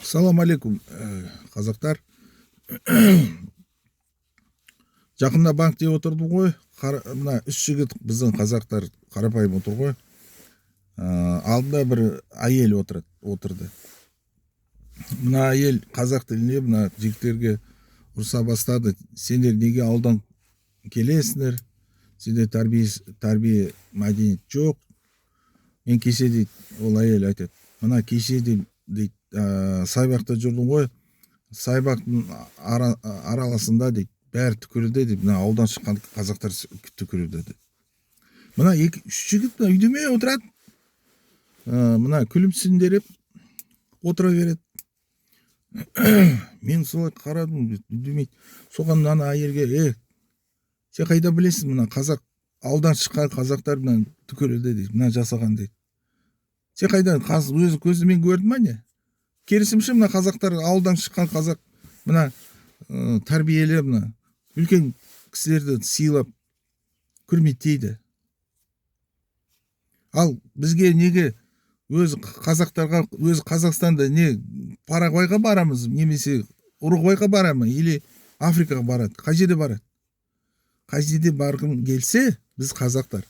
Салам алейкум, қазақтар. Жақында банкте отырдым ғой. Мына үш жігіт біздің қазақтар қарапайым отыр ғой. Алдында бір әйел отырды. Мына әйел қазақ тілінде мына жігіттерге ұрса бастады. Сендер неге ауылдан келесіңдер? Сенде тәрбие мәдениет жоқ. Мен кеше дейді, ол әйел айтады. Мына кеше дейді, сайбақта жүрдім ғой. Сайбақтың араласында дейді, бәрі түкірді дейді. Мына ауылдан шыққан қазақтар түкірді дейді. Мына үш жігіт үйдеме отырады. Мына күлімсіндеріп отыра береді. Мен солай қарадым, үндемейді. Соған мына әйелге, сен қайда білесің, мына қазақ ауылдан шыққан қазақтар мына түкірді дейді. Мына жасаған дейді. Сен қайда өзі көзімен көрдің ме не? Керісімше мына қазақтар ауылдан шыққан қазақ мына тәрбиелі мына үлкен кісілерді сыйлап құрметтейді. Ал бізге неге өз қазақтарға, өз Қазақстанда не Парагвайға барамыз, немесе Уругвайға барамыз, или Африкаға барады? Қай жерде барады? Қай жерде барғым келсе, біз қазақтар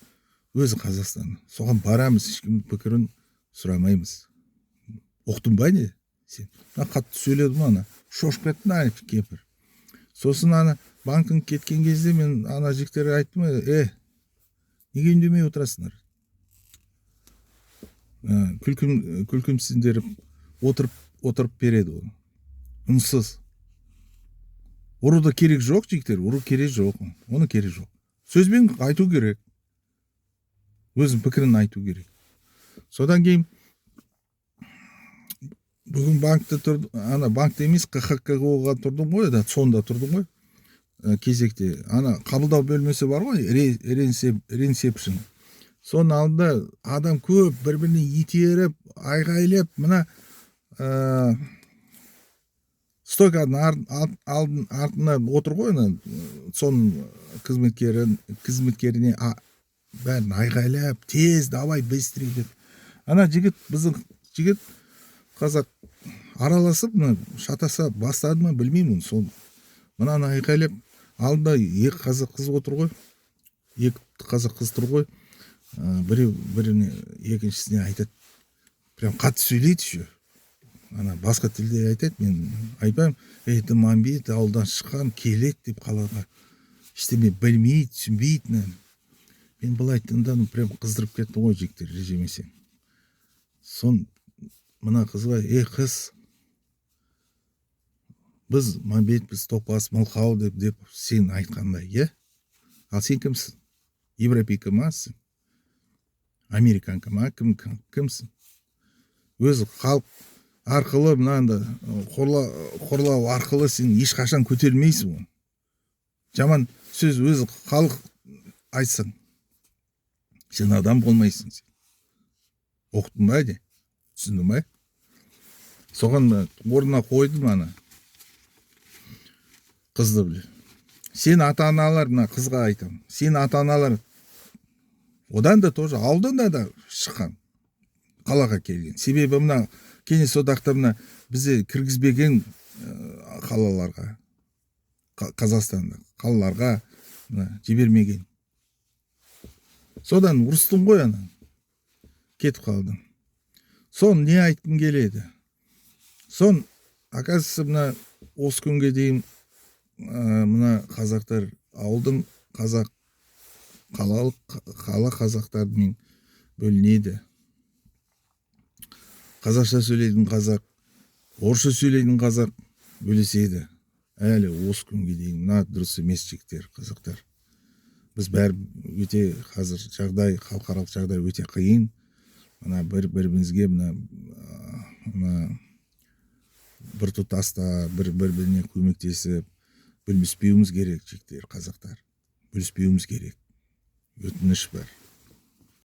өзі Қазақстан. Соған барамыз, ешкім пікірін сұрамаймыз. Оқтың ба не? Сен қатты сөйледім, ана шошып кеттім, ана кемпір. Сосын ана банкын кеткен кезде мен ана жігіттерге айттым, неге үндемей отырасыңдар? Күлкімсіздер отырып береді оны. Үнсіз. Ұруда керек жоқ, жігіттер, ұру керек жоқ, оны керек жоқ. Сөзбен айту керек. Өзінің пікірін айту керек. Содан кейін бүгін банкте тұрдым, ана банкте емес, КХК-ға тұрдым ғой, сонда тұрдым ғой. Кезекте, ана қабылдау бөлмесі бар ғой, ресепшн. Соның алдында адам көп, бір-біріне итеріп, айғайлап, мына стойканың артына отыр ғой, соның қызметкеріне бәрін айғайлап, тез, давай, быстрее деп. Ана біздің жігіт қазақ араласып, шатаса бастады ма, білмеймін. Мынаны айқайлап, алдында екі қазақ қыз отыр ғой, екі қазақ қыз тұр ғой, біріне екіншісіне айтады, прям қатты сөйлейді еще. Ана басқа тілде айтады, мен айтпаймын, мамбет ауылдан шыққан келеді деп қалаға. Ештеме білмейді, түсінбейді. Мен былай тыңдадым, прям қыздырып кетті ғой жігіттер, режимесең. Мына қызға, қыз, біз мамбетпіз, топас, мылқау деп сен айтқандай, Ал сен кімсің? Европейка масың? Американка ма? Кімсің? Өзі халық арқылы, мынанда қорлау арқылы сен ешқашан көтерілмейсің. Жаман сөз өзі халық айтсаң, сен адам болмайсың. Оқтың ба де? Түсіндің ба? Соған орнына қойдым ана қызды біле. Сен ата-аналар, мына қызға айтам. Сен ата-аналар одан да тоже ауылдан да шыққан, қалаға келген. Себебі мына Кеңес одақта мына бізде кіргізбеген қалаларға, Қазақстанда қалаларға жібермеген. Содан ұрыстың ғой ана. Кетіп қалдың. Сон не айтқым келеді? Оказывается, мына осы күнге дейін мына қазақтар ауылдың қазақ, қала қазақтарымен бөлінеді. Қазақша сөйлейтін қазақ, орысша сөйлейтін қазақ бөлеседі. Әлі осы күнге дейін мына дұрыс емес жігіттер, қазақтар. Біз бәрі өте қазір жағдай, халықаралық жағдай өте қиын. Мына бір-бірімізге бір тұтаста, бір-біріне көмектесіп, бөліспеуіміз керек, жігіттер, қазақтар. Бөліспеуіміз керек. Өтініш бар.